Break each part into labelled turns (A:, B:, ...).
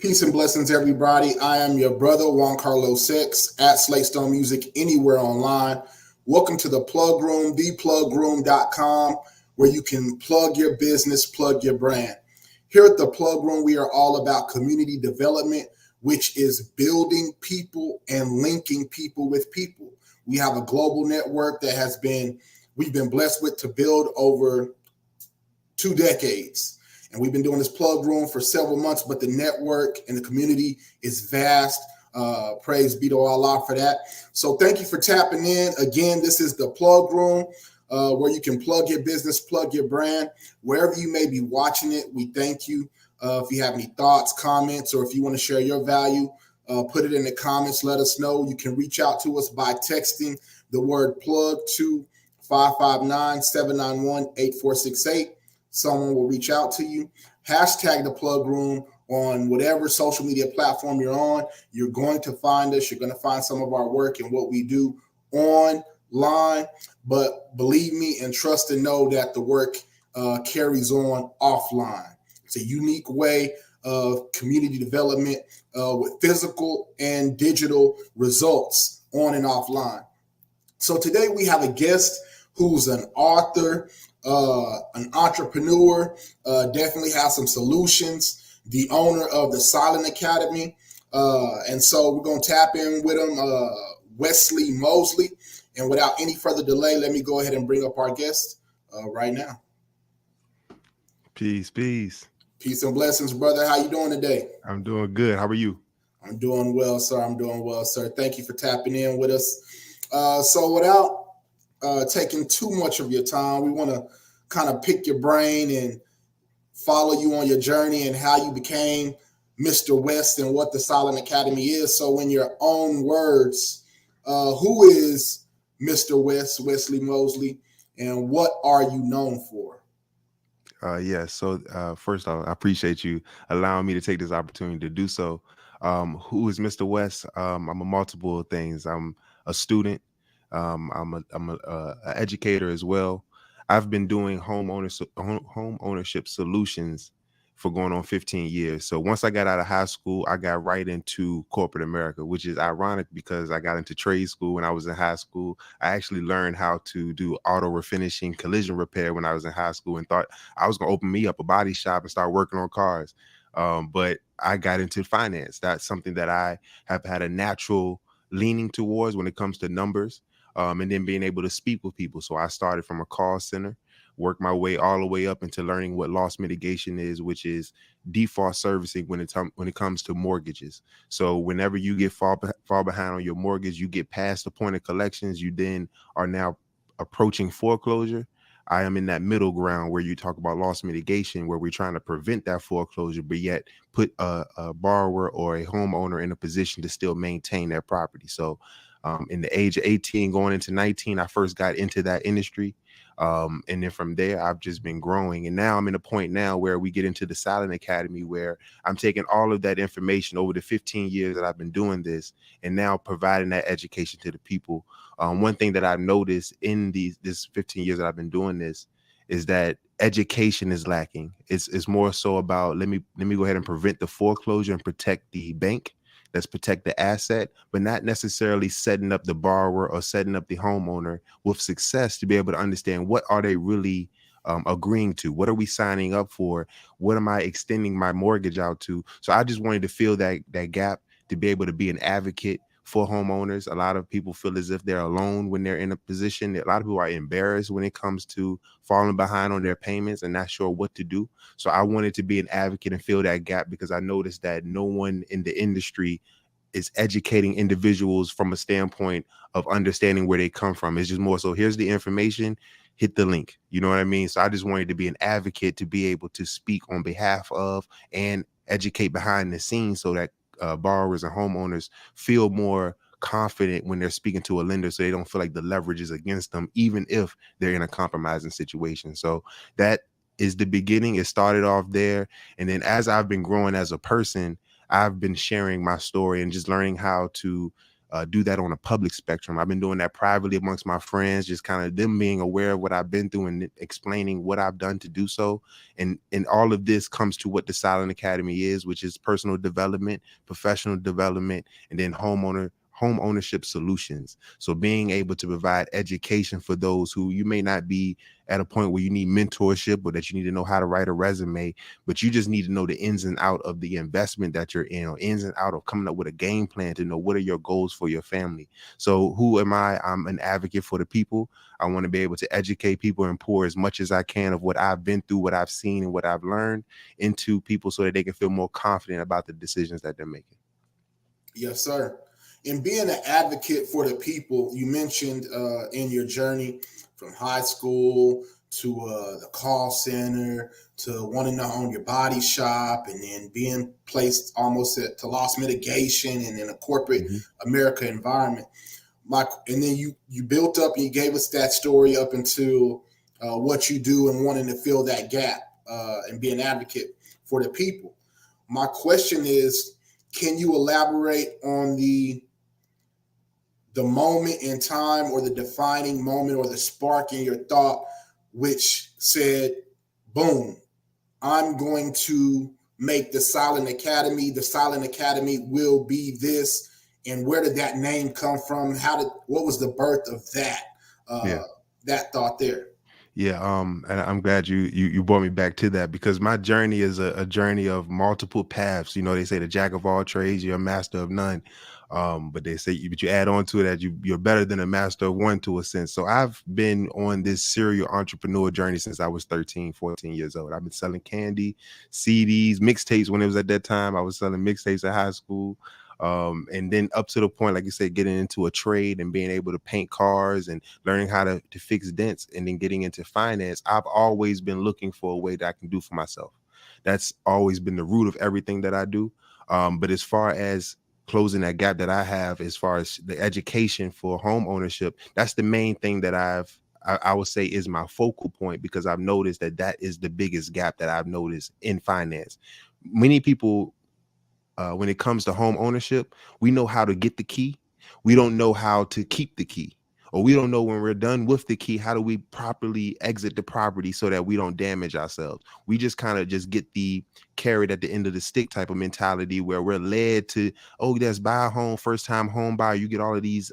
A: Peace and blessings, everybody. I am your brother, Juan Carlos Six, at Slatestone Music, anywhere online. Welcome to the Plug Room, theplugroom.com, where you can plug your business, plug your brand. Here at the Plug Room, we are all about community development, which is building people and linking people with people. We have a global network that we've been blessed with to build over 2 decades. And we've been doing this Plug Room for several months, but the network and the community is vast. Praise be to Allah for that. So thank you for tapping in. Again, this is the Plug Room, where you can plug your business, plug your brand. Wherever you may be watching it, we thank you. If you have any thoughts, comments, or if you want to share your value, put it in the comments. Let us know. You can reach out to us by texting the word plug to 559-791-8468. Someone will reach out to you. Hashtag the Plug Room on whatever social media platform you're on. You're going to find us. You're going to find some of our work and what we do online. But believe me and trust and know that the work carries on offline. It's a unique way of community development with physical and digital results on and offline. So today we have a guest who's an author, an entrepreneur, definitely has some solutions, the owner of the Silent Academy. And so we're going to tap in with him, Wesley Moseley. And without any further delay, let me go ahead and bring up our guest right now.
B: Peace.
A: Peace and blessings, brother. How you doing today?
B: I'm doing good. How are you?
A: I'm doing well, sir. Thank you for tapping in with us. So without taking too much of your time, we want to kind of pick your brain and follow you on your journey and how you became Mr. West and what the Silent Academy is. So in your own words, who is Mr. West, Wesley Moseley, and what are you known for?
B: So first off, I appreciate you allowing me to take this opportunity to do so. Who is Mr. West? I'm a multiple things. I'm a student. I'm a educator as well. I've been doing home ownership solutions for going on 15 years. So once I got out of high school, I got right into corporate America, which is ironic because I got into trade school when I was in high school. I actually learned how to do auto refinishing, collision repair when I was in high school, and thought I was going to open me up a body shop and start working on cars. But I got into finance. That's something that I have had a natural leaning towards when it comes to numbers. And then being able to speak with people. So I started from a call center, worked my way all the way up into learning what loss mitigation is, which is default servicing when it comes to mortgages. So whenever you get far behind on your mortgage, you get past the point of collections, you then are now approaching foreclosure. I am in that middle ground where you talk about loss mitigation, where we're trying to prevent that foreclosure, but yet put a borrower or a homeowner in a position to still maintain their property. So in the age of 18 going into 19, I first got into that industry. And then from there, I've just been growing. And now I'm in a point now where we get into the Silent Academy, where I'm taking all of that information over the 15 years that I've been doing this and now providing that education to the people. One thing that I've noticed in this 15 years that I've been doing this is that education is lacking. It's more so about let me go ahead and prevent the foreclosure and protect the bank. Let's protect the asset, but not necessarily setting up the borrower or setting up the homeowner with success to be able to understand what are they really agreeing to? What are we signing up for? What am I extending my mortgage out to? So I just wanted to fill that gap to be able to be an advocate for homeowners. A lot of people feel as if they're alone when they're in a position. A lot of people are embarrassed when it comes to falling behind on their payments and not sure what to do. So I wanted to be an advocate and fill that gap because I noticed that no one in the industry is educating individuals from a standpoint of understanding where they come from. It's just more so here's the information, hit the link. You know what I mean? So I just wanted to be an advocate to be able to speak on behalf of and educate behind the scenes so that borrowers and homeowners feel more confident when they're speaking to a lender, so they don't feel like the leverage is against them, even if they're in a compromising situation. So that is the beginning. It started off there. And then as I've been growing as a person, I've been sharing my story and just learning how to do that on a public spectrum. I've been doing that privately amongst my friends, just kind of them being aware of what I've been through and explaining what I've done to do so. And all of this comes to what the Silent Academy is, which is personal development, professional development, and then home ownership solutions. So being able to provide education for those who you may not be at a point where you need mentorship or that you need to know how to write a resume, but you just need to know the ins and out of the investment that you're in, or ins and out of coming up with a game plan to know what are your goals for your family. So who am I? I'm an advocate for the people. I want to be able to educate people and pour as much as I can of what I've been through, what I've seen, and what I've learned into people so that they can feel more confident about the decisions that they're making.
A: Yes, sir. And being an advocate for the people, you mentioned in your journey from high school to the call center to wanting to own your body shop, and then being placed almost to loss mitigation and in a corporate America environment. And then you built up and you gave us that story up into what you do and wanting to fill that gap and be an advocate for the people. My question is, can you elaborate on the moment in time, or the defining moment, or the spark in your thought which said, boom, I'm going to make the Silent Academy. The Silent Academy will be this. And where did that name come from? What was the birth of that that thought there?
B: Yeah, and I'm glad you brought me back to that, because my journey is a journey of multiple paths. You know, they say the jack of all trades, you're a master of none. But they say, but you add on to it that you're better than a master of one, to a sense. So I've been on this serial entrepreneur journey since I was 13, 14 years old. I've been selling candy, CDs, mixtapes. When it was at that time, I was selling mixtapes at high school. And then up to the point, like you said, getting into a trade and being able to paint cars and learning how to fix dents, and then getting into finance. I've always been looking for a way that I can do for myself. That's always been the root of everything that I do. But as far as closing that gap that I have, as far as the education for home ownership, that's the main thing that I would say is my focal point, because I've noticed that is the biggest gap that I've noticed in finance. Many people, when it comes to home ownership, we know how to get the key. We don't know how to keep the key, or we don't know when we're done with the key, how do we properly exit the property so that we don't damage ourselves. We just kind of just get the carrot at the end of the stick type of mentality, where we're led to, oh, yes, buy a home, first time home buyer, you get all of these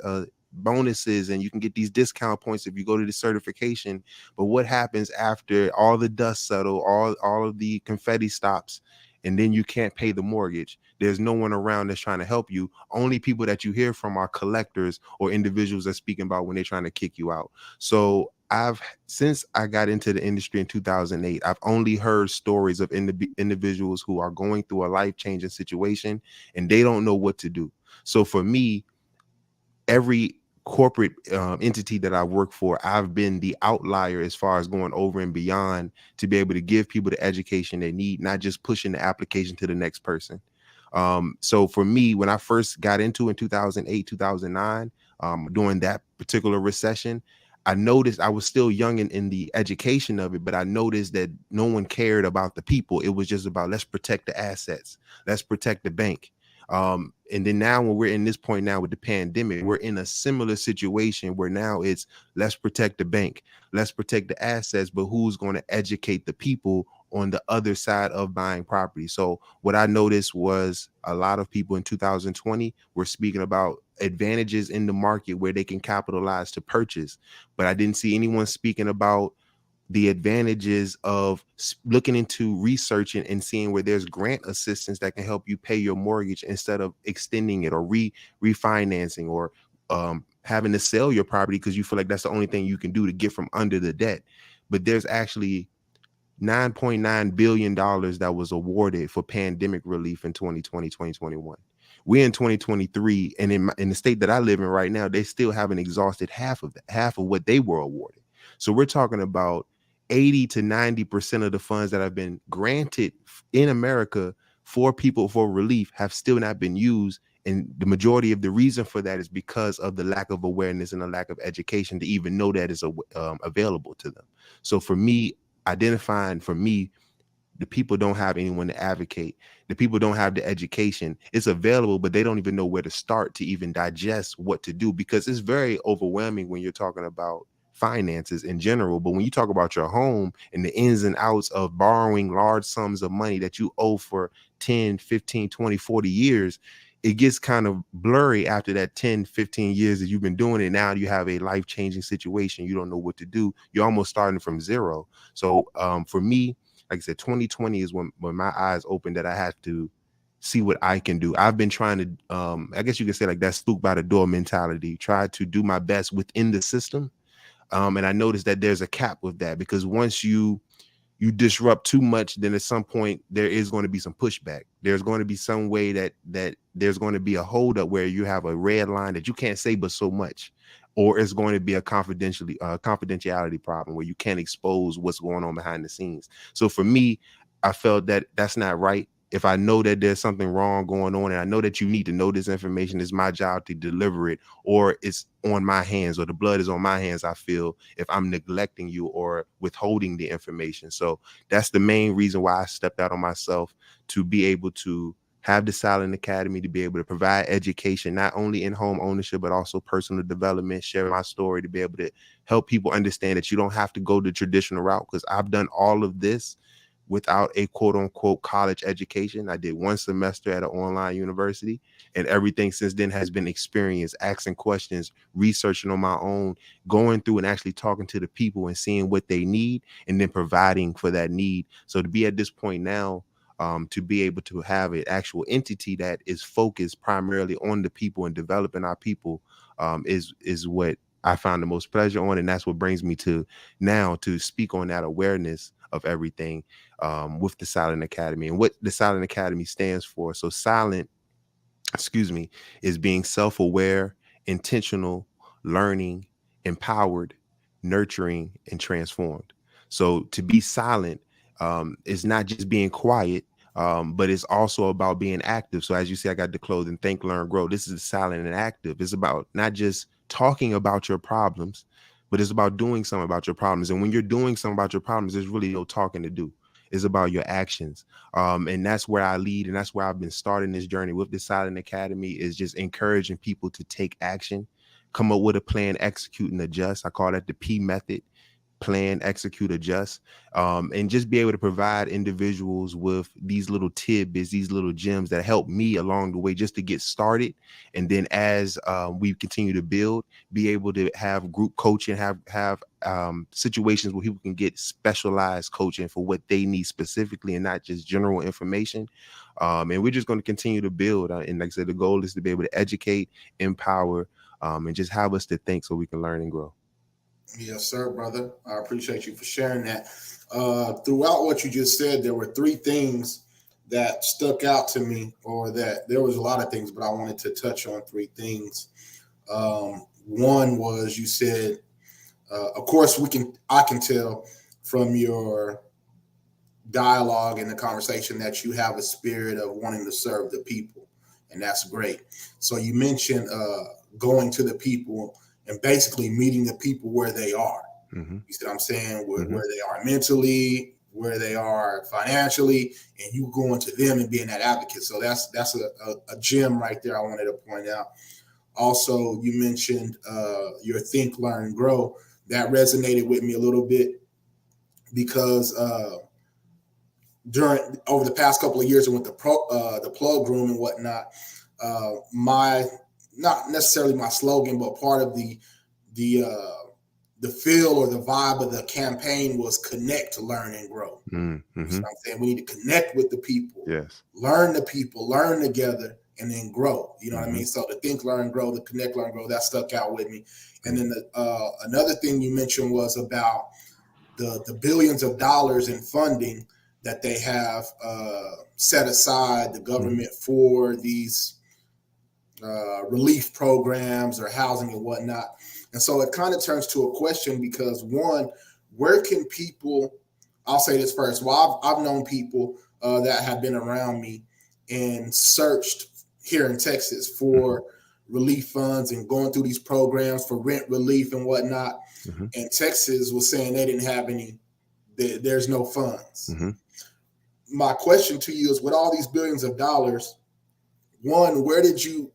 B: bonuses, and you can get these discount points if you go to the certification. But what happens after all the dust settle, all of the confetti stops, and then you can't pay the mortgage? There's no one around that's trying to help you. Only people that you hear from are collectors or individuals that speaking about when they're trying to kick you out. So since I got into the industry in 2008, I've only heard stories of individuals who are going through a life-changing situation and they don't know what to do. So for me, every corporate entity that I work for, I've been the outlier as far as going over and beyond to be able to give people the education they need, not just pushing the application to the next person. So for me, when I first got into in 2008, 2009, during that particular recession, I noticed I was still young in the education of it, but I noticed that no one cared about the people. It was just about, let's protect the assets. Let's protect the bank. And then now when we're in this point now with the pandemic, we're in a similar situation where now it's, let's protect the bank, let's protect the assets, but who's going to educate the people on the other side of buying property? So what I noticed was a lot of people in 2020 were speaking about advantages in the market where they can capitalize to purchase, but I didn't see anyone speaking about the advantages of looking into researching and seeing where there's grant assistance that can help you pay your mortgage instead of extending it or refinancing, or having to sell your property because you feel like that's the only thing you can do to get from under the debt. But there's actually $9.9 billion that was awarded for pandemic relief in 2020, 2021. We're in 2023, and in the state that I live in right now, they still haven't exhausted half of what they were awarded. So we're talking about 80 to 90% of the funds that have been granted in America for people for relief have still not been used. And the majority of the reason for that is because of the lack of awareness and the lack of education to even know that is available to them. So for me, identifying for me The people don't have anyone to advocate. The people don't have the education. It's available, but they don't even know where to start to even digest what to do, because it's very overwhelming when you're talking about finances in general. But when you talk about your home and the ins and outs of borrowing large sums of money that you owe for 10, 15, 20, 40 years, it gets kind of blurry after that 10, 15 years that you've been doing it. Now you have a life-changing situation. You don't know what to do. You're almost starting from zero. So for me, like I said, 2020 is when my eyes opened that I had to see what I can do. I've been trying to, I guess you could say like that spook by the door mentality, try to do my best within the system. And I noticed that there's a cap with that, because once you disrupt too much, then at some point there is going to be some pushback. There's going to be some way that there's going to be a holdup where you have a red line that you can't say but so much, or it's going to be a confidentiality problem where you can't expose what's going on behind the scenes. So for me, I felt that that's not right. If I know that there's something wrong going on and I know that you need to know this information, it's my job to deliver it, or it's on my hands, or the blood is on my hands, I feel, if I'm neglecting you or withholding the information. So that's the main reason why I stepped out on myself, to be able to have the Silent Academy, to be able to provide education, not only in home ownership, but also personal development, share my story, to be able to help people understand that you don't have to go the traditional route, because I've done all of this without a quote unquote college education. I did one semester at an online university, and everything since then has been experience, asking questions, researching on my own, going through and actually talking to the people and seeing what they need, and then providing for that need. So to be at this point now, to be able to have an actual entity that is focused primarily on the people and developing our people, is what I found the most pleasure on. And that's what brings me to now to speak on that awareness of everything, with the Silent Academy and what the Silent Academy stands for. So silent, is being self-aware, intentional, learning, empowered, nurturing, and transformed. So to be silent, is not just being quiet, but it's also about being active. So as you see, I got the clothing, Think, Learn, Grow. This is silent and active. It's about not just talking about your problems, but it's about doing something about your problems. And when you're doing something about your problems, there's really no talking to do. It's about your actions. And that's where I lead. And that's where I've been starting this journey with the Silent Academy, is just encouraging people to take action, come up with a plan, execute, and adjust. I call that the P method: plan, execute, adjust, and just be able to provide individuals with these little tidbits, these little gems that help me along the way just to get started. And then as we continue to build, be able to have group coaching, have situations where people can get specialized coaching for what they need specifically, and not just general information. And we're just going to continue to build. And like I said, the goal is to be able to educate, empower, and just have us to think so we can learn and grow.
A: Yes, sir, brother. I appreciate you for sharing that. Throughout what you just said, there were three things that stuck out to me, or that there was a lot of things, but I wanted to touch on three things. One was, you said, of course, I can tell from your dialogue and the conversation that you have a spirit of wanting to serve the people, and that's great. So you mentioned going to the people and basically meeting the people where they are.
B: Mm-hmm.
A: You see what I'm saying? Where they are mentally, where they are financially, and you going to them and being that advocate. So that's a gem right there I wanted to point out. Also, you mentioned your Think, Learn, Grow. That resonated with me a little bit, because over the past couple of years, and with the plug room and whatnot, my, not necessarily my slogan, but part of the feel or the vibe of the campaign was Connect, Learn, and Grow.
B: Mm-hmm.
A: You know what I'm saying? We need to connect with the people,
B: Yes,
A: learn the people, learn together, and then grow. You know what I
B: Mm-hmm.
A: mean? So the Think, Learn, Grow, the Connect, Learn, Grow, that stuck out with me. And then another thing you mentioned was about the billions of dollars in funding that they have set aside, the government, for these relief programs or housing and whatnot. And so it kind of turns to a question, because one, where can people, I'll say this first. Well, I've known people that have been around me and searched here in Texas for relief funds and going through these programs for rent relief and whatnot. And Texas was saying they didn't have any, there's no funds. my question to you is, with all these billions of dollars, one, where did you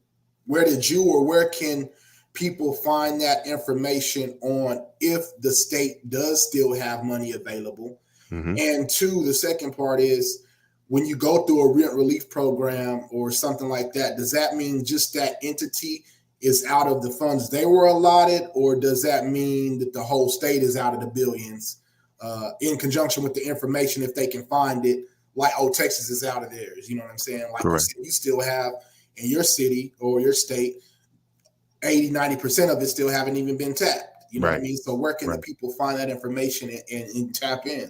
A: or where can people find that information on if the state does still have money available?
B: Hmm.
A: And two, the second part is, when you go through a rent relief program or something like that, does that mean just that entity is out of the funds they were allotted, or does that mean that the whole state is out of the billions, in conjunction with the information, if they can find it, like, oh, Texas is out of theirs? You know what I'm saying? Like you
B: Correct.
A: said, you still have in your city or your state 80-90% of it still haven't even been tapped. You know what I
B: Right.
A: mean? So where can the
B: Right.
A: people find that information and tap in?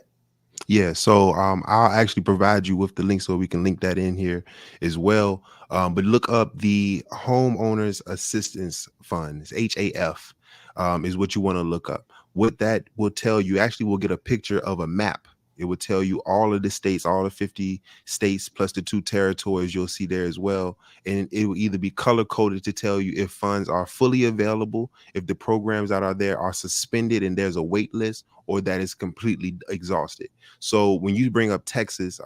B: Yeah, so I'll actually provide you with the link so we can link that in here as well. But look up the Homeowners Assistance Fund. It's HAF, is what you want to look up. What that will tell you, actually, we'll get a picture of a map. It will tell you all of the states, all the 50 states plus the 2 territories you'll see there as well. And it will either be color coded to tell you if funds are fully available, if the programs that are there are suspended and there's a wait list, or that is completely exhausted. So when you bring up Texas,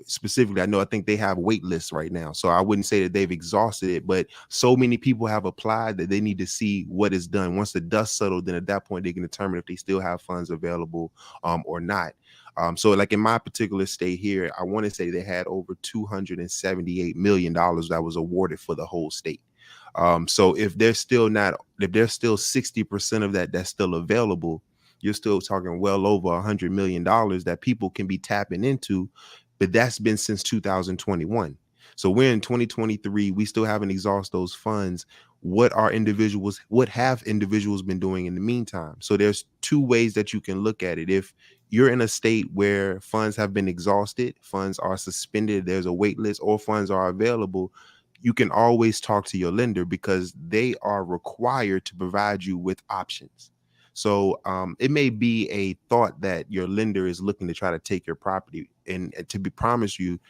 B: specifically, I think they have wait lists right now. So I wouldn't say that they've exhausted it, but so many people have applied that they need to see what is done. Once the dust settled, then at that point they can determine if they still have funds available or not. So like in my particular state here, I want to say they had over $278 million that was awarded for the whole state. So if there's still 60% of that that's still available, you're still talking well over $100 million that people can be tapping into. But that's been since 2021. So we're in 2023. We still haven't exhausted those funds. What have individuals been doing in the meantime? So there's two ways that you can look at it. If you're in a state where funds have been exhausted, funds are suspended, there's a wait list, or funds are available, you can always talk to your lender because they are required to provide you with options. So it may be a thought that your lender is looking to try to take your property, and to be promised you,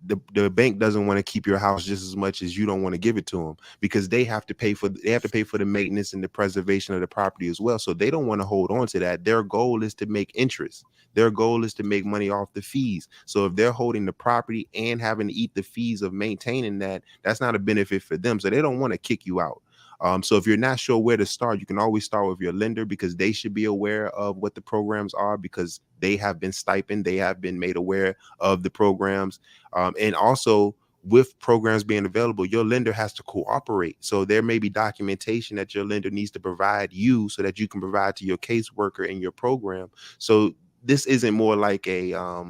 B: the bank doesn't want to keep your house just as much as you don't want to give it to them, because they have to pay for the maintenance and the preservation of the property as well. So they don't want to hold on to that. Their goal is to make interest. Their goal is to make money off the fees. So if they're holding the property and having to eat the fees of maintaining that, that's not a benefit for them. So they don't want to kick you out. So if you're not sure where to start, you can always start with your lender, because they should be aware of what the programs are, because they have been stipend, they have been made aware of the programs. And also, with programs being available, your lender has to cooperate. So there may be documentation that your lender needs to provide you so that you can provide to your caseworker in your program. So this isn't more like a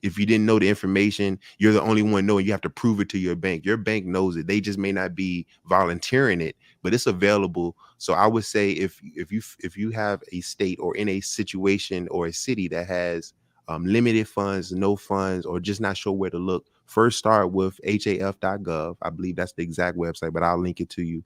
B: if you didn't know the information, you're the only one knowing. You have to prove it to your bank. Your bank knows it. They just may not be volunteering it, but it's available. So I would say if you have a state or in a situation or a city that has limited funds, no funds, or just not sure where to look, first start with haf.gov. I believe that's the exact website, but I'll link it to you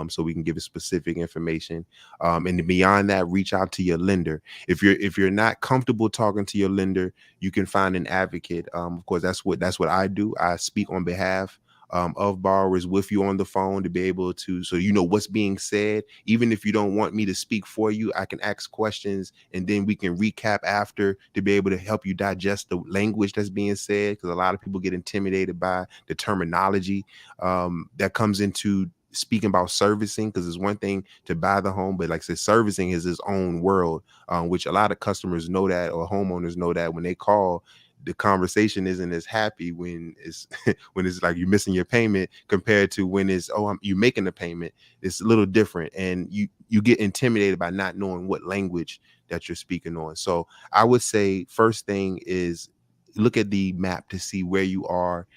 B: so we can give it specific information. And beyond that, reach out to your lender. If you're not comfortable talking to your lender, you can find an advocate. Of course, that's what I do. I speak on behalf of borrowers with you on the phone to be able to, so you know what's being said. Even if you don't want me to speak for you, I can ask questions and then we can recap after to be able to help you digest the language that's being said, because a lot of people get intimidated by the terminology that comes into speaking about servicing, because it's one thing to buy the home, but like I said, servicing is its own world, which a lot of customers know that, or homeowners know that when they call, the conversation isn't as happy when it's when it's like you're missing your payment compared to when it's you making the payment. It's a little different, and you get intimidated by not knowing what language that you're speaking on. So I would say first thing is look at the map to see where you are,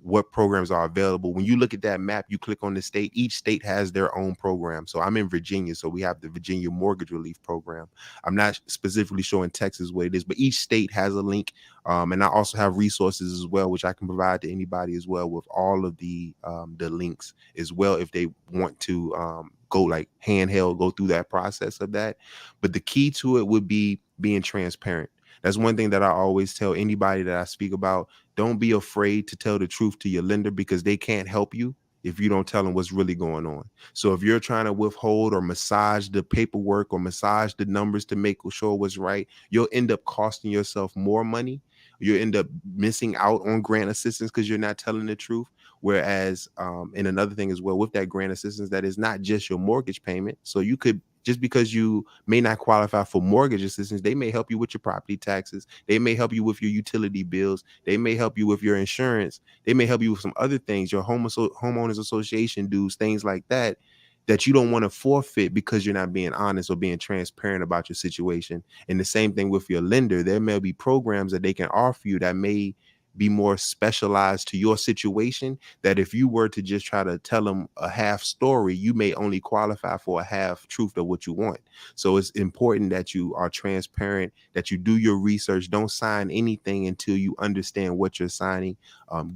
B: what programs are available. When you look at that map, you click on the state. Each state has their own program. So I'm in Virginia, so we have the Virginia Mortgage Relief Program. I'm not specifically showing Texas what it is, but each state has a link. And I also have resources as well, which I can provide to anybody as well, with all of the links as well, if they want to go like handheld, go through that process of that. But the key to it would be being transparent. That's one thing that I always tell anybody that I speak about. Don't be afraid to tell the truth to your lender, because they can't help you if you don't tell them what's really going on. So if you're trying to withhold or massage the paperwork or massage the numbers to make sure what's right, you'll end up costing yourself more money you end up missing out on grant assistance because you're not telling the truth. Whereas, and another thing as well with that grant assistance, that is not just your mortgage payment. So you could, just because you may not qualify for mortgage assistance, they may help you with your property taxes. They may help you with your utility bills. They may help you with your insurance. They may help you with some other things, your homeowners association dues, things like that, that you don't want to forfeit because you're not being honest or being transparent about your situation. And the same thing with your lender. There may be programs that they can offer you that may be more specialized to your situation, that if you were to just try to tell them a half story, you may only qualify for a half truth of what you want. So it's important that you are transparent, that you do your research. Don't sign anything until you understand what you're signing.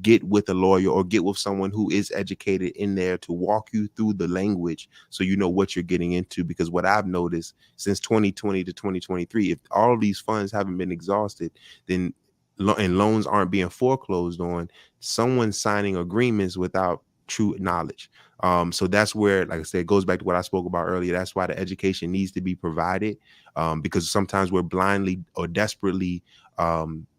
B: Get with a lawyer or get with someone who is educated in there to walk you through the language so you know what you're getting into. Because what I've noticed since 2020 to 2023, if all of these funds haven't been exhausted, then and loans aren't being foreclosed on, someone's signing agreements without true knowledge. So that's where, like I said, it goes back to what I spoke about earlier. That's why the education needs to be provided, because sometimes we're blindly or desperately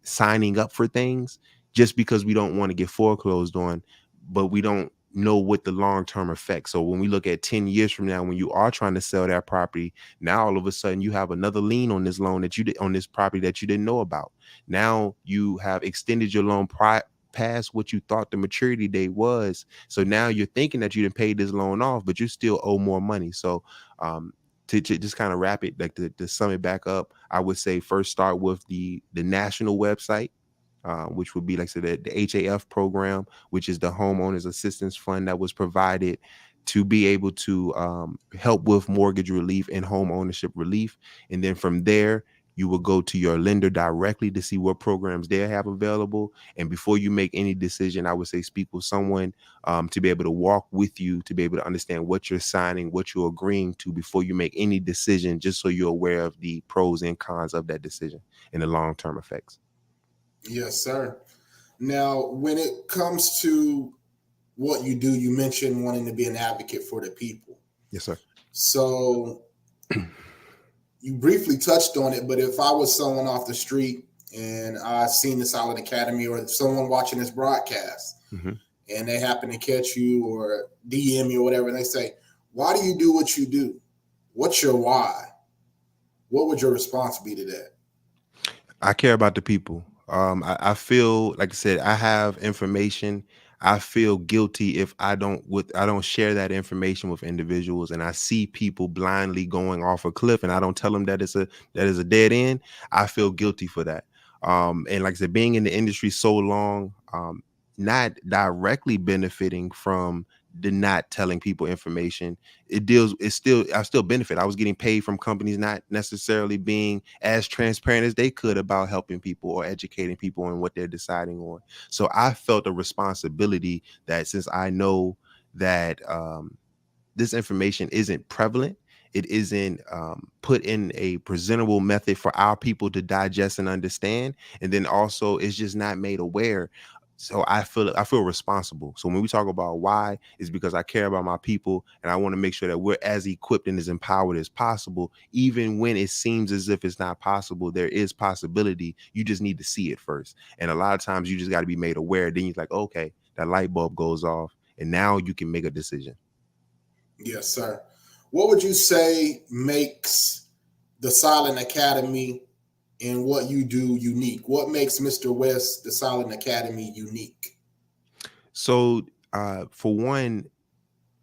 B: signing up for things just because we don't want to get foreclosed on, but we don't know what the long-term effects. So when we look at 10 years from now, when you are trying to sell that property, now all of a sudden you have another lien on this loan that you did on this property that you didn't know about. Now you have extended your loan past what you thought the maturity date was. So now you're thinking that you didn't pay this loan off, but you still owe more money. So to just kind of wrap it, like to sum it back up, I would say first start with the national website, which would be, like I said, the HAF program, which is the Homeowners Assistance Fund that was provided to be able to help with mortgage relief and home ownership relief. And then from there, you will go to your lender directly to see what programs they have available. And before you make any decision, I would say speak with someone to be able to walk with you, to be able to understand what you're signing, what you're agreeing to before you make any decision, just so you're aware of the pros and cons of that decision and the long-term effects.
A: Yes, sir. Now, when it comes to what you do, you mentioned wanting to be an advocate for the people.
B: Yes, sir.
A: So you briefly touched on it, but if I was someone off the street and I seen the Silent Academy, or someone watching this broadcast, and they happen to catch you or DM you or whatever, and they say, why do you do what you do? What's your why? What would your response be to that?
B: I care about the people. I feel, like I said, I have information. I feel guilty if I don't share that information with individuals, and I see people blindly going off a cliff, and I don't tell them that is a dead end. I feel guilty for that. And like I said, being in the industry so long, not directly benefiting from the not telling people information, I still benefit. I was getting paid from companies not necessarily being as transparent as they could about helping people or educating people on what they're deciding on. So I felt a responsibility that, since I know that this information isn't prevalent, it isn't put in a presentable method for our people to digest and understand, and then also it's just not made aware. So I feel responsible. So when we talk about why, is because I care about my people, and I want to make sure that we're as equipped and as empowered as possible. Even when it seems as if it's not possible, there is possibility. You just need to see it first. And a lot of times you just got to be made aware. Then you're like, okay, that light bulb goes off, and now you can make a decision.
A: Yes, sir. What would you say makes the Silent Academy and what you do unique? What makes Mr. West, the Silent Academy, unique?
B: So for one,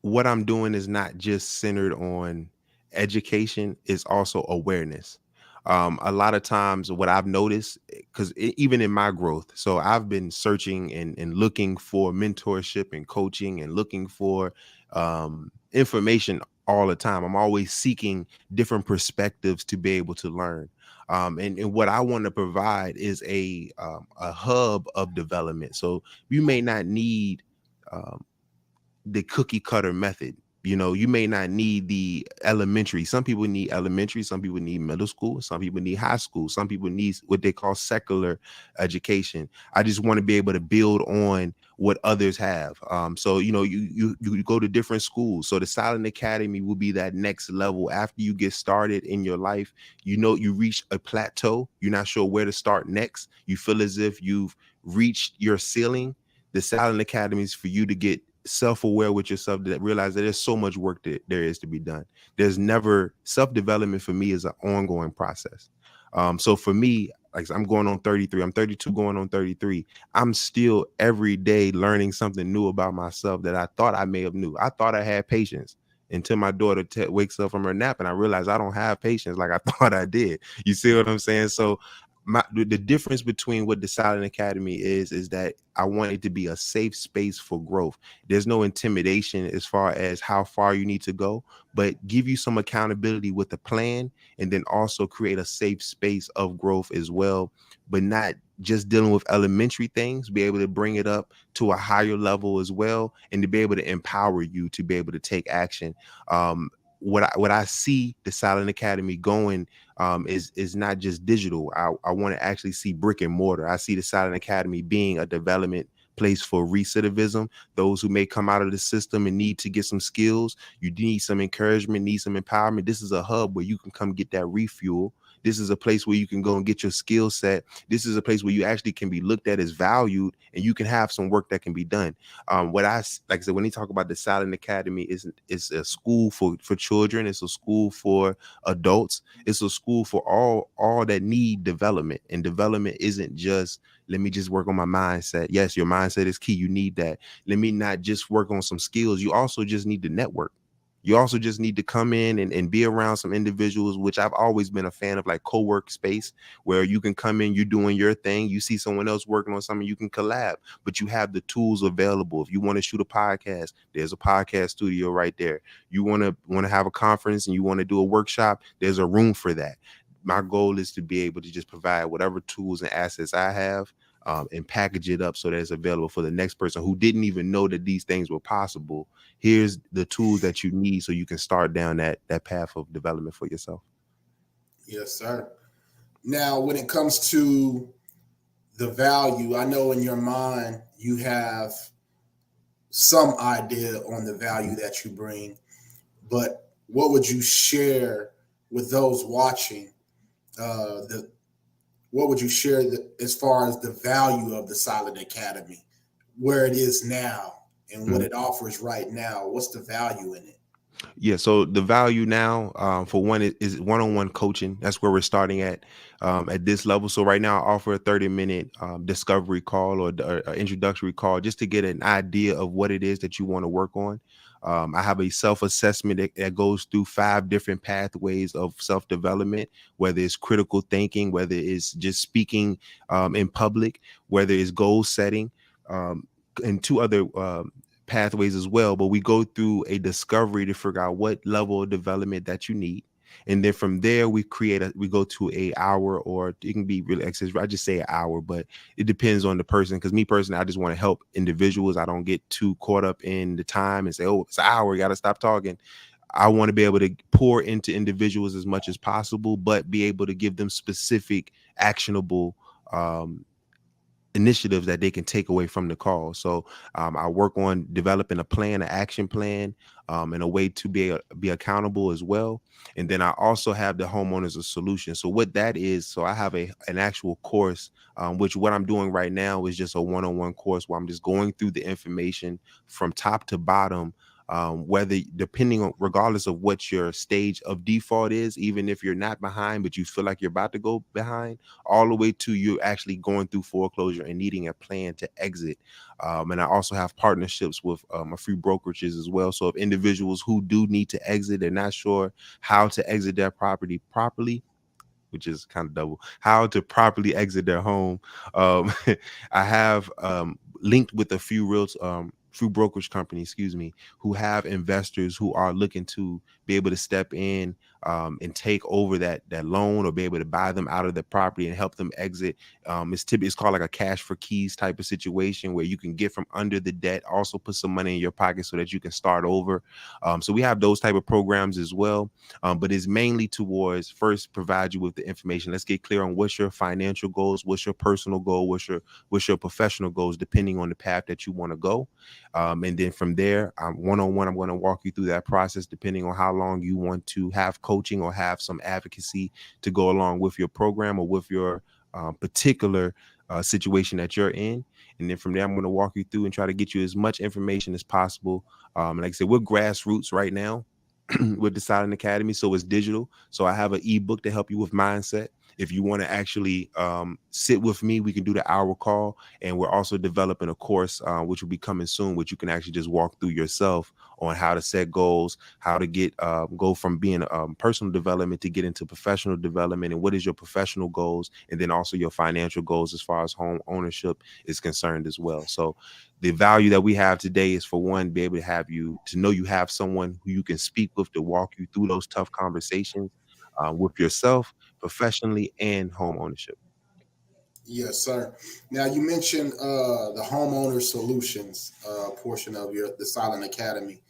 B: what I'm doing is not just centered on education, it's also awareness. A lot of times what I've noticed, because even in my growth, so I've been searching and looking for mentorship and coaching and looking for information all the time. I'm always seeking different perspectives to be able to learn. And what I want to provide is a hub of development. So you may not need the cookie cutter method. You may not need the elementary. Some people need elementary, some people need middle school, some people need high school, some people need what they call secular education. I just want to be able to build on what others have. So you go to different schools. So the Silent Academy will be that next level after you get started in your life. You reach a plateau. You're not sure where to start next. You feel as if you've reached your ceiling. The Silent Academy is for you to get self-aware with yourself, that realize that there's so much work that there is to be done. There's never self-development for me is an ongoing process. So for me, like I'm going on 33, I'm 32 going on 33. I'm still every day learning something new about myself that I thought I may have knew. I thought I had patience until my daughter wakes up from her nap and I realize I don't have patience like I thought I did. You see what I'm saying? So the difference between what the Silent Academy is that I want it to be a safe space for growth. There's no intimidation as far as how far you need to go, but give you some accountability with a plan, and then also create a safe space of growth as well, but not just dealing with elementary things, be able to bring it up to a higher level as well, and to be able to empower you to be able to take action. What I see the Silent Academy going is not just digital. I want to actually see brick and mortar. I see the Silent Academy being a development place for recidivism, those who may come out of the system and need to get some skills. You need some encouragement, need some empowerment. This is a hub where you can come get that refuel. This is a place where you can go and get your skill set. This is a place where you actually can be looked at as valued, and you can have some work that can be done. What I like I said, when you talk about the Silent Academy, is a school for children. It's a school for adults. It's a school for all that need development. And development isn't just, let me just work on my mindset. Yes, your mindset is key. You need that. Let me not just work on some skills. You also just need to network. You also just need to come in and be around some individuals, which I've always been a fan of, like co-work space, where you can come in, you're doing your thing, you see someone else working on something, you can collab, but you have the tools available. If you want to shoot a podcast, there's a podcast studio right there. You want to have a conference and you want to do a workshop, there's a room for that. My goal is to be able to just provide whatever tools and assets I have, and package it up so that it's available for the next person who didn't even know that these things were possible. Here's the tools that you need so you can start down that path of development for yourself.
A: Yes, sir. Now, when it comes to the value, I know in your mind you have some idea on the value that you bring, but what would you share with those watching? The What would you share as far as the value of the Silent Academy, where it is now and what
B: Mhm.
A: it offers right now? What's the value in it?
B: Yeah, so the value now, for one, is one-on-one coaching. That's where we're starting at this level. So right now, I offer a 30-minute discovery call, or introductory call, just to get an idea of what it is that you want to work on. I have a self-assessment that goes through 5 different pathways of self-development, whether it's critical thinking, whether it's just speaking in public, whether it's goal setting, and 2 other pathways as well. But we go through a discovery to figure out what level of development that you need, and then from there we go to a hour, or it can be really excess. I just say an hour, but it depends on the person, because me personally, I just want to help individuals. I don't get too caught up in the time and say, oh, it's an hour, you got to stop talking. I want to be able to pour into individuals as much as possible, but be able to give them specific actionable initiatives that they can take away from the call. So I work on developing a plan, an action plan, and a way to be accountable as well. And then I also have the homeowners a solution. So what that is, so I have an actual course, which what I'm doing right now is just a one-on-one course where I'm just going through the information from top to bottom, whether depending on, regardless of what your stage of default is, even if you're not behind but you feel like you're about to go behind, all the way to you actually going through foreclosure and needing a plan to exit. And I also have partnerships with a few brokerages as well. So if individuals who do need to exit, they're not sure how to exit their property properly, which is kind of double, how to properly exit their home. Um, I have linked with a few few brokerage companies, excuse me, who have investors who are looking to be able to step in and take over that loan, or be able to buy them out of the property and help them exit. It's called like a cash for keys type of situation, where you can get from under the debt, also put some money in your pocket so that you can start over. So we have those type of programs as well, but it's mainly towards first provide you with the information. Let's get clear on what's your financial goals, what's your personal goal, what's your professional goals, depending on the path that you want to go. And then from there, one-on-one, I'm going to walk you through that process, depending on how long you want to have coaching or have some advocacy to go along with your program or with your particular situation that you're in. And then from there, I'm going to walk you through and try to get you as much information as possible. Like I said, we're grassroots right now with the Silent Academy, so it's digital. So I have an ebook to help you with mindset. If you want to actually sit with me, we can do the hour call. And we're also developing a course, which will be coming soon, which you can actually just walk through yourself on how to set goals, how to get go from being personal development to get into professional development, and what is your professional goals, and then also your financial goals as far as home ownership is concerned as well. So the value that we have today is, for one, be able to have you to know you have someone who you can speak with to walk you through those tough conversations with yourself, professionally, and home ownership.
A: Yes, sir. Now you mentioned the homeowner solutions portion of the Silent Academy.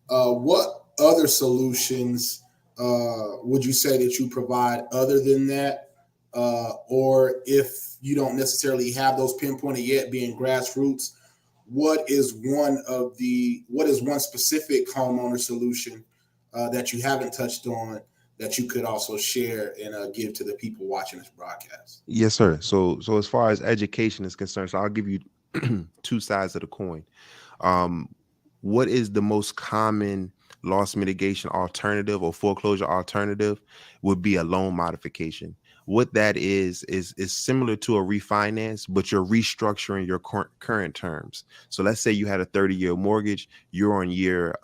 A: What other solutions would you say that you provide other than that? Or if you don't necessarily have those pinpointed yet, being grassroots, what is one specific homeowner solution that you haven't touched on that you could also share and give to the people watching this broadcast?
B: Yes, sir. So as far as education is concerned, so I'll give you two sides of the coin. Um, what is the most common loss mitigation alternative or foreclosure alternative would be a loan modification. What that is similar to a refinance, but you're restructuring your current terms. So let's say you had a 30-year mortgage, you're on year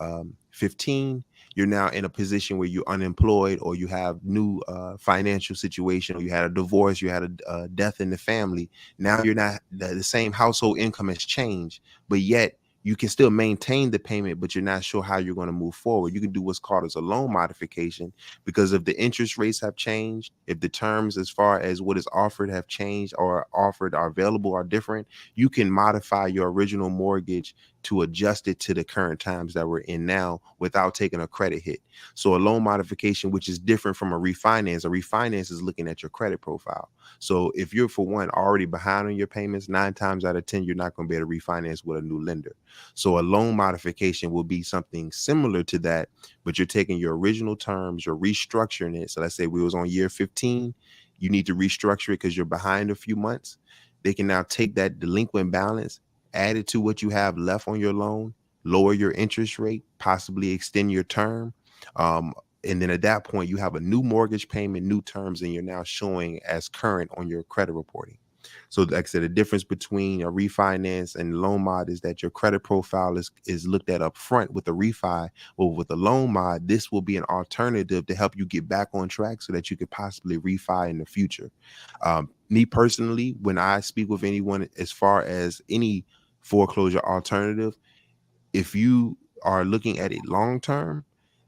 B: 15. You're now in a position where you're unemployed, or you have new financial situation, or you had a divorce, you had a death in the family. Now you're not, the same household income has changed, but yet you can still maintain the payment, but you're not sure how you're going to move forward. You can do what's called as a loan modification, because if the interest rates have changed, if the terms as far as what is offered have changed, or offered are available are different, you can modify your original mortgage to adjust it to the current times that we're in now without taking a credit hit. So a loan modification, which is different from a refinance is looking at your credit profile. So if you're, for one, already behind on your payments, 9 times out of 10, you're not going to be able to refinance with a new lender. So a loan modification will be something similar to that, but you're taking your original terms, you're restructuring it. So let's say we was on year 15, you need to restructure it because you're behind a few months. They can now take that delinquent balance, add it to what you have left on your loan, lower your interest rate, possibly extend your term. And then at that point, you have a new mortgage payment, new terms, and you're now showing as current on your credit reporting. So like I said, the difference between a refinance and loan mod is that your credit profile is looked at up front with a refi. Well, with a loan mod, this will be an alternative to help you get back on track so that you could possibly refi in the future. Me personally, when I speak with anyone as far as any foreclosure alternative, if you are looking at it long term,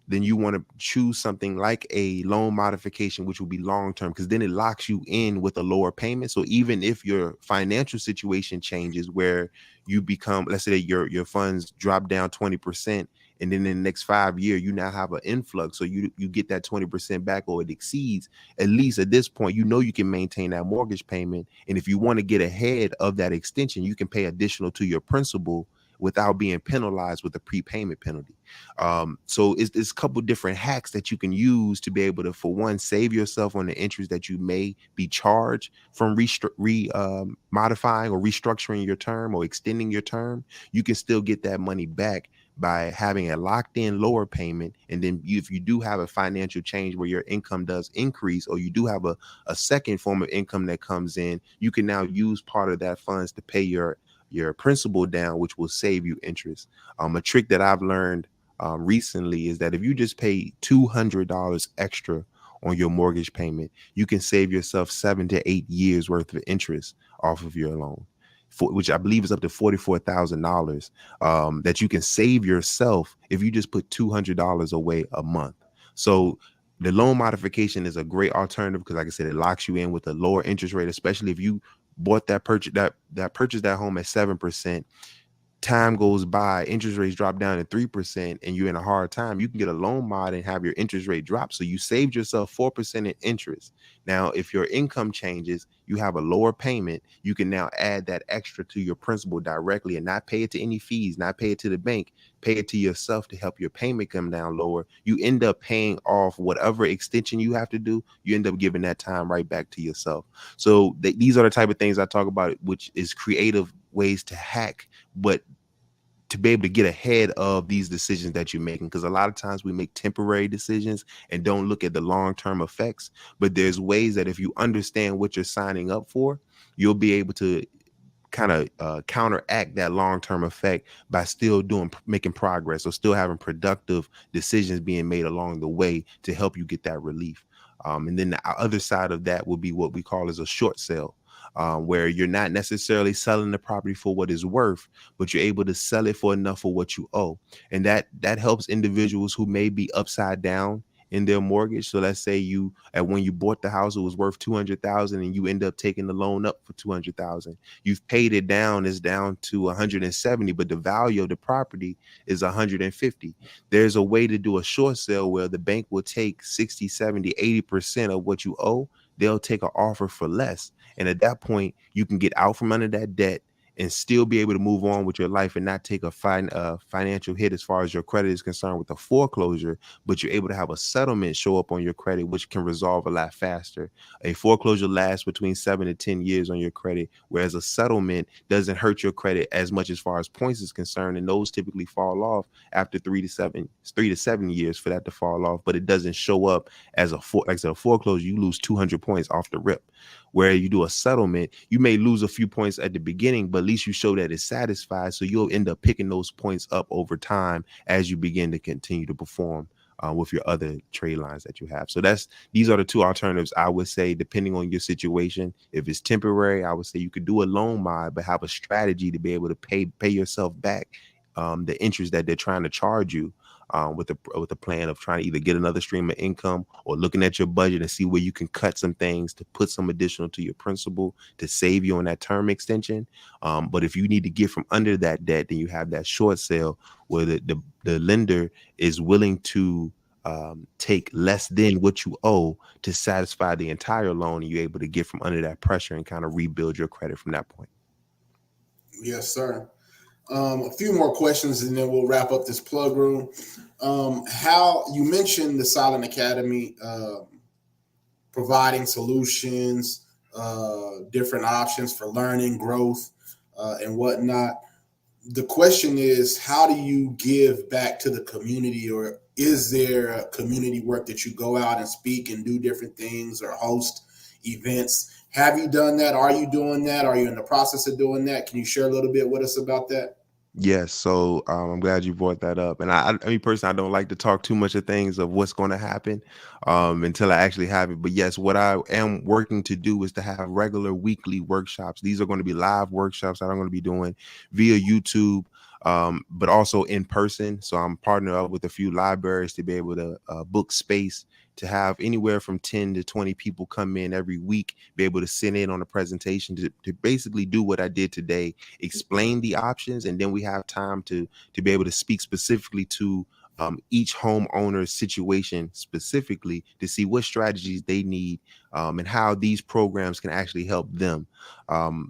B: then you want to choose something like a loan modification, which will be long term, because then it locks you in with a lower payment. So even if your financial situation changes, where you become, let's say your funds drop down 20%, and then in the next 5 years you now have an influx, so you get that 20% back, or it exceeds, at least at this point, you can maintain that mortgage payment. And if you want to get ahead of that extension, you can pay additional to your principal without being penalized with a prepayment penalty. So it's a couple different hacks that you can use to be able to, for one, save yourself on the interest that you may be charged from modifying or restructuring your term or extending your term. You can still get that money back by having a locked in lower payment. And then if you do have a financial change where your income does increase, or you do have a second form of income that comes in, you can now use part of that funds to pay your principal down, which will save you interest. A trick that I've learned recently is that if you just pay $200 extra on your mortgage payment, you can save yourself 7 to 8 years worth of interest off of your loan, which I believe is up to $44,000 that you can save yourself if you just put $200 away a month. So The loan modification is a great alternative because, like I said, it locks you in with a lower interest rate, especially if you bought that home at 7%. Time goes by, interest rates drop down to 3%, and you're in a hard time, you can get a loan mod and have your interest rate drop. So you saved yourself 4% in interest. Now, if your income changes, you have a lower payment. You can now add that extra to your principal directly and not pay it to any fees, not pay it to the bank, pay it to yourself to help your payment come down lower. You end up paying off whatever extension you have to do. You end up giving that time right back to yourself. So these are the type of things I talk about, which is creative ways to hack, but to be able to get ahead of these decisions that you're making. Because a lot of times we make temporary decisions and don't look at the long-term effects. But there's ways that if you understand what you're signing up for, you'll be able to kind of counteract that long-term effect by still making progress or still having productive decisions being made along the way to help you get that relief. And then the other side of that will be what we call as a short sale, where you're not necessarily selling the property for what it's worth, but you're able to sell it for enough for what you owe. And that helps individuals who may be upside down in their mortgage. So let's say when you bought the house, it was worth 200,000 and you end up taking the loan up for 200,000. You've paid it down, it's down to 170, but the value of the property is 150. There's a way to do a short sale where the bank will take 60, 70, 80% of what you owe. They'll take an offer for less. And at that point, you can get out from under that debt and still be able to move on with your life and not take a financial hit as far as your credit is concerned with a foreclosure, but you're able to have a settlement show up on your credit, which can resolve a lot faster. A foreclosure lasts between 7 to 10 years on your credit, whereas a settlement doesn't hurt your credit as much as far as points is concerned, and those typically fall off after 3 to 7 years for that to fall off, but it doesn't show up as a foreclosure. You lose 200 points off the rip. Where you do a settlement, you may lose a few points at the beginning, but at least you show that it's satisfied. So you'll end up picking those points up over time as you begin to continue to perform with your other trade lines that you have. So these are the two alternatives I would say, depending on your situation. If it's temporary, I would say you could do a loan mod, but have a strategy to be able to pay yourself back the interest that they're trying to charge you, with the plan of trying to either get another stream of income or looking at your budget and see where you can cut some things to put some additional to your principal to save you on that term extension. But if you need to get from under that debt, then you have that short sale where the lender is willing to take less than what you owe to satisfy the entire loan, and you're able to get from under that pressure and kind of rebuild your credit from that point.
A: Yes, sir. A few more questions and then we'll wrap up this plug room. How you mentioned the Silent Academy providing solutions, different options for learning, growth, and whatnot. The question is, how do you give back to the community, or is there a community work that you go out and speak and do different things or host events? Have you done that? Are you doing that? Are you in the process of doing that? Can you share a little bit with us about that?
B: Yes, so I'm glad you brought that up. And I mean, personally, I don't like to talk too much of things of what's going to happen until I actually have it. But yes, what I am working to do is to have regular weekly workshops. These are going to be live workshops that I'm going to be doing via YouTube, but also in person. So I'm partnered up with a few libraries to be able to book space to have anywhere from 10 to 20 people come in every week, be able to sit in on a presentation to basically do what I did today, explain the options, and then we have time to be able to speak specifically to each homeowner's situation specifically to see what strategies they need, and how these programs can actually help them.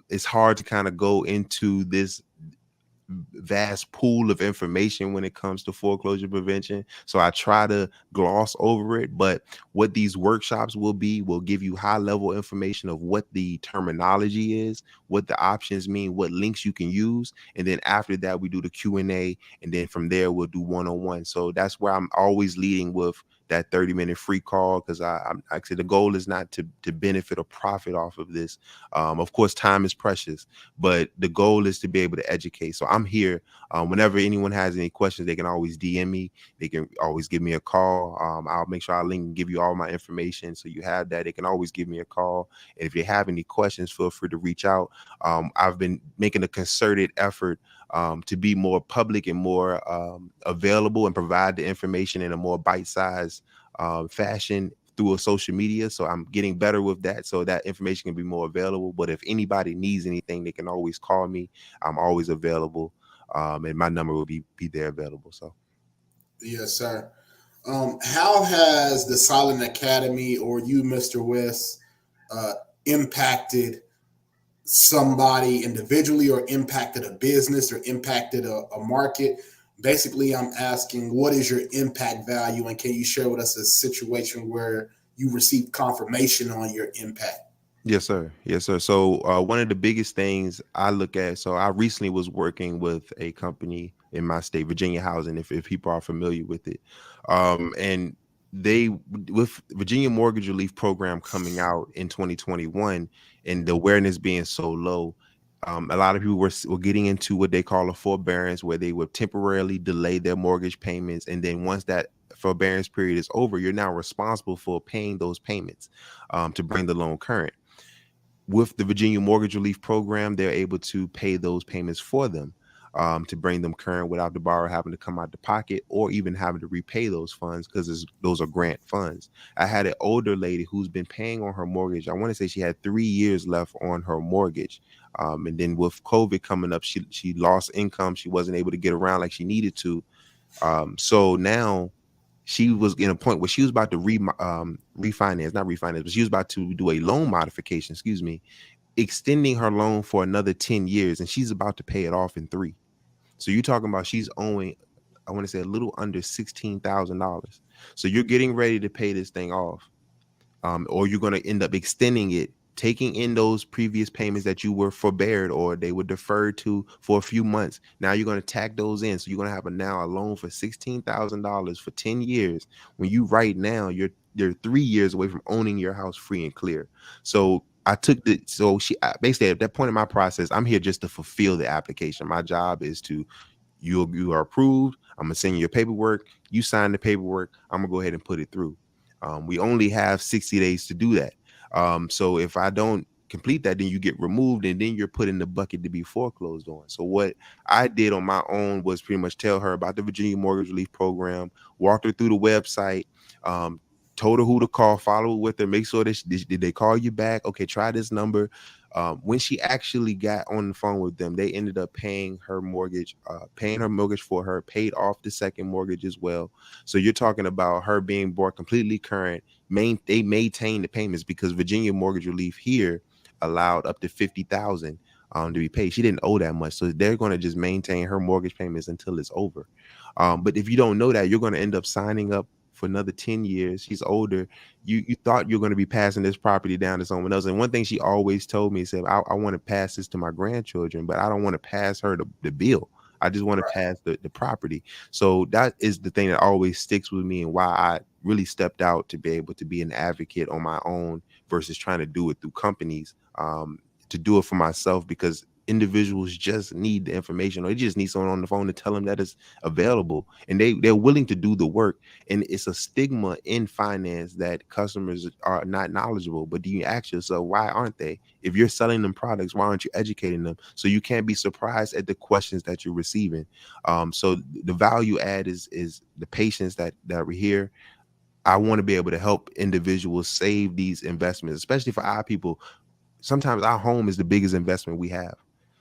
B: It's hard to kind of go into this vast pool of information when it comes to foreclosure prevention. So I try to gloss over it, but what these workshops will give you high level information of what the terminology is, what the options mean, what links you can use. And then after that, we do the Q&A. And then from there, we'll do one-on-one. So that's where I'm always leading with that 30-minute free call, because I'm actually, the goal is not to benefit or profit off of this. Of course, time is precious, but the goal is to be able to educate. So I'm here. Whenever anyone has any questions, they can always DM me. They can always give me a call. I'll make sure I'll link and give you all my information, so you have that. They can always give me a call. And if they have any questions, feel free to reach out. I've been making a concerted effort to be more public and more available and provide the information in a more bite-sized fashion through a social media. So I'm getting better with that, so that information can be more available. But if anybody needs anything, they can always call me. I'm always available, and my number will be there available. So
A: Yes, sir. How has the Silent Academy or you, Mr. West, uh, impacted somebody individually or impacted a business or impacted a market? Basically, I'm asking, what is your impact value? And can you share with us a situation where you received confirmation on your impact?
B: yes, sir. Yes, sir. So one of the biggest things I look at, so I recently was working with a company in my state, Virginia Housing, if people are familiar with it. And they, with Virginia Mortgage Relief Program coming out in 2021 and the awareness being so low, a lot of people were getting into what they call a forbearance, where they would temporarily delay their mortgage payments. And then once that forbearance period is over, you're now responsible for paying those payments to bring the loan current. With the Virginia Mortgage Relief Program, they're able to pay those payments for them, to bring them current without the borrower having to come out the pocket or even having to repay those funds, because those are grant funds. I had an older lady who's been paying on her mortgage. I want to say she had 3 years left on her mortgage. And then with COVID coming up, she lost income. She wasn't able to get around like she needed to. So now she was in a point where she was about to refinance, not refinance, but she was about to do a loan modification, excuse me, extending her loan for another 10 years, and she's about to pay it off in 3. So you're talking about she's owing, I want to say, a little under $16,000. So you're getting ready to pay this thing off, or you're going to end up extending it, taking in those previous payments that you were forbeared or they were deferred to for a few months. Now you're going to tack those in, so you're going to have now a loan for $16,000 for 10 years, when you right now you're 3 years away from owning your house free and clear. So I took the so she basically, at that point in my process, I'm here just to fulfill the application. My job is to, you are approved. I'm gonna send you your paperwork. You sign the paperwork. I'm gonna go ahead and put it through. We only have 60 days to do that. So if I don't complete that, then you get removed, and then you're put in the bucket to be foreclosed on. So what I did on my own was pretty much tell her about the Virginia Mortgage Relief Program, walked her through the website, um, told her who to call, follow with her, make sure that did they call you back? Okay, try this number. When she actually got on the phone with them, they ended up paying her mortgage for her, paid off the second mortgage as well. So you're talking about her being brought completely current. They maintain the payments because Virginia Mortgage Relief here allowed up to 50,000 to be paid. She didn't owe that much, so they're going to just maintain her mortgage payments until it's over. But if you don't know that, you're going to end up signing up for another 10 years. She's older. You thought you're going to be passing this property down to someone else. And one thing she always told me, said, I want to pass this to my grandchildren, but I don't want to pass her the bill. I just want to pass the property. So that is the thing that always sticks with me, and why I really stepped out to be able to be an advocate on my own versus trying to do it through companies, to do it for myself, because individuals just need the information, or they just need someone on the phone to tell them that it's available, and they're willing to do the work. And it's a stigma in finance that customers are not knowledgeable. But do you ask yourself, why aren't they? If you're selling them products, why aren't you educating them? So you can't be surprised at the questions that you're receiving. So the value add is the patients that we're here. I want to be able to help individuals save these investments, especially for our people. Sometimes our home is the biggest investment we have.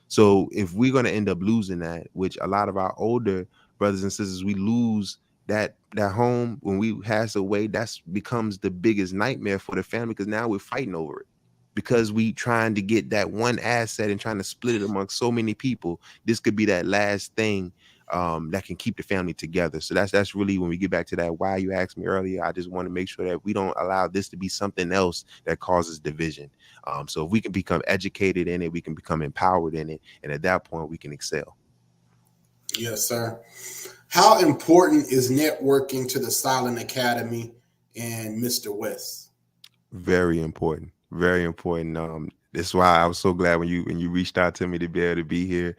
B: So if we're going to end up losing that, which a lot of our older brothers and sisters, we lose that home when we pass away, that's becomes the biggest nightmare for the family, because now we're fighting over it, because we trying to get that one asset and trying to split it amongst so many people. This could be that last thing that can keep the family together. So that's really, when we get back to that why you asked me earlier, I just want to make sure that we don't allow this to be something else that causes division. So if we can become educated in it, we can become empowered in it, and at that point we can excel.
A: Yes, sir. How important is networking to the Silent Academy and Mr. West?
B: Very important. Very important. That's why I was so glad when you reached out to me to be able to be here.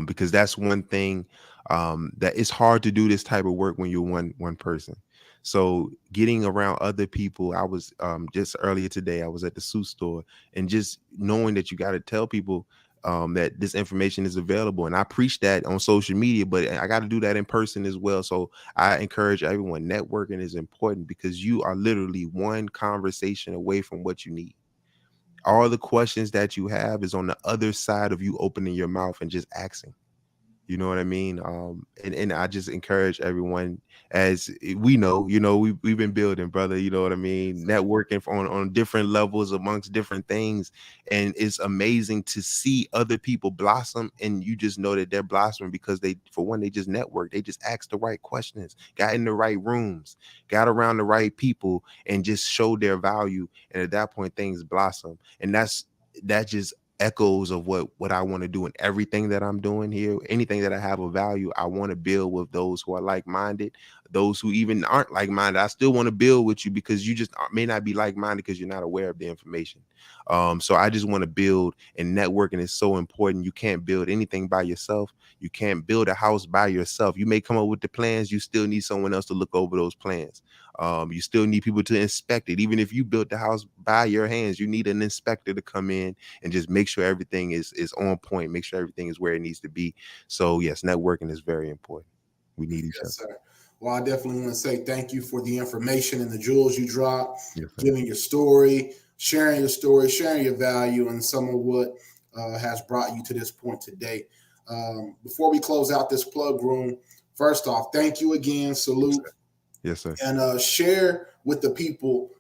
B: Because that's one thing, that it's hard to do this type of work when you're one person. So getting around other people, I was just earlier today, I was at the suit store, and just knowing that you got to tell people, that this information is available. And I preach that on social media, but I got to do that in person as well. So I encourage everyone, networking is important because you are literally one conversation away from what you need. All the questions that you have is on the other side of you opening your mouth and just asking. You know what I mean? And I just encourage everyone, as we know, we've been building, brother, you know what I mean? Networking on different levels amongst different things. And it's amazing to see other people blossom. And you just know that they're blossoming because for one, they just network. They just asked the right questions, got in the right rooms, got around the right people, and just showed their value. And at that point, things blossom. And that just echoes of what I want to do in everything that I'm doing here. Anything that I have of value, I want to build with those who are like-minded. Those who even aren't like-minded, I still want to build with you because you just may not be like-minded because you're not aware of the information. So I just want to build, and networking is so important. You can't build anything by yourself. You can't build a house by yourself. You may come up with the plans, you still need someone else to look over those plans. You still need people to inspect it. Even if you built the house by your hands, you need an inspector to come in and just make sure everything is on point, make sure everything is where it needs to be. So yes, networking is very important. We need each other.
A: Yes, sir. Well, I definitely want to say thank you for the information and the jewels you dropped,
B: Yes, sir.
A: giving your story, sharing your value, and some of what has brought you to this point today. Before we close out this plug room, first off, thank you again. Salute.
B: Yes, sir.
A: And share with the people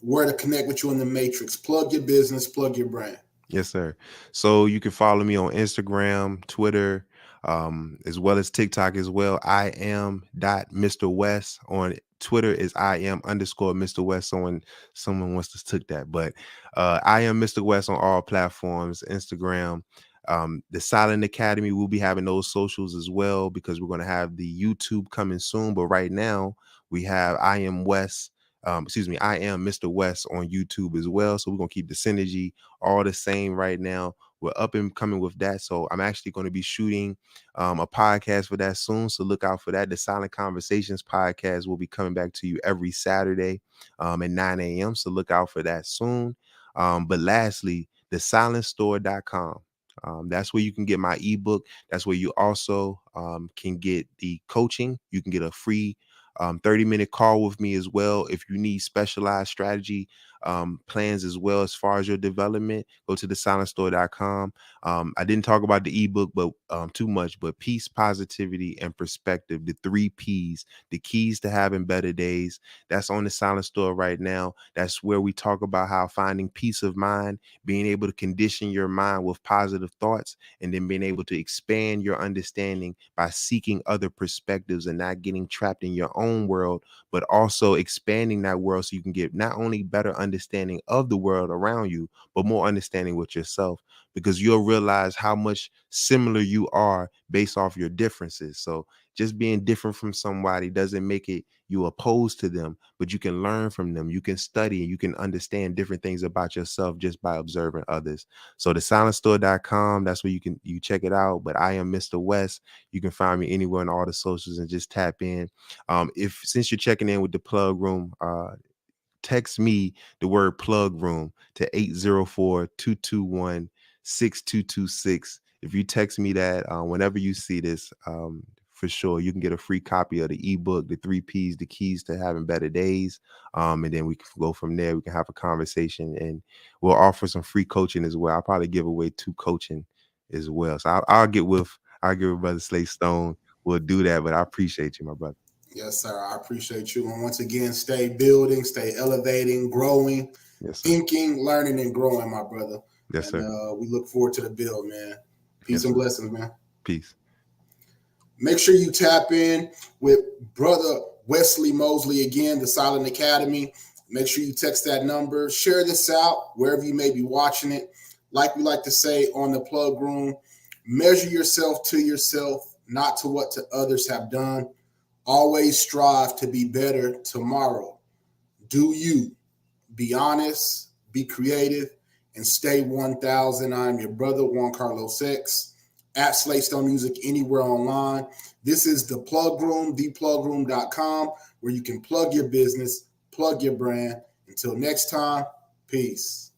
A: where to connect with you in the matrix. Plug your business, plug your brand.
B: Yes, sir. So you can follow me on Instagram, Twitter, as well as TikTok as well. I am Mr. West. On Twitter is I am _Mr. West. Someone wants to took that, but I am Mr. West on all platforms, Instagram. The Silent Academy, we'll be having those socials as well because we're going to have the YouTube coming soon. But right now we have I am West. I am Mr. West on YouTube as well. So we're going to keep the synergy all the same right now. We're up and coming with that. So I'm actually going to be shooting a podcast for that soon. So look out for that. The Silent Conversations podcast will be coming back to you every Saturday at 9 a.m. So look out for that soon. But lastly, thesilentstore.com. That's where you can get my ebook. That's where you also can get the coaching. You can get a free 30-minute call with me as well. If you need specialized strategy plans as well as far as your development, go to thesilentstore.com. I didn't talk about the ebook, but too much, but peace, positivity, and perspective, the 3 P's, the keys to having better days. That's on the Silent Store right now. That's where we talk about how finding peace of mind, being able to condition your mind with positive thoughts, and then being able to expand your understanding by seeking other perspectives and not getting trapped in your own world, but also expanding that world so you can get not only better understanding of the world around you, but more understanding with yourself, because you'll realize how much similar you are based off your differences. So just being different from somebody doesn't make it you opposed to them, but you can learn from them. You can study and you can understand different things about yourself just by observing others. So thesilentstore.com, that's where you check it out. But I am Mr. West. You can find me anywhere on all the socials and just tap in. Since you're checking in with the plug room, text me the word plug room to 804-221-6226. If you text me that whenever you see this, for sure, you can get a free copy of the ebook, the 3 P's, the keys to having better days. And then we can go from there. We can have a conversation and we'll offer some free coaching as well. I'll probably give away 2 coaching as well. So I'll get with Brother Slate Stone. We'll do that, but I appreciate you, my brother.
A: Yes, sir. I appreciate you. And once again, stay building, stay elevating, growing,
B: Yes, sir.
A: thinking, learning, and growing, my brother.
B: Yes, sir.
A: And we look forward to the build, man. Peace
B: Yes,
A: and
B: sir.
A: blessings, man.
B: Peace.
A: Make sure you tap in with brother Wesley Moseley again, the Silent Academy. Make sure you text that number. Share this out wherever you may be watching it. Like we like to say on the plug room, measure yourself to yourself, not to what others have done. Always strive to be better tomorrow. Do you. Be honest, be creative, and stay 1000. I'm your brother, Juan Carlos X, at Slatestone Music anywhere online. This is the plug room, theplugroom.com, where you can plug your business, plug your brand. Until next time, peace.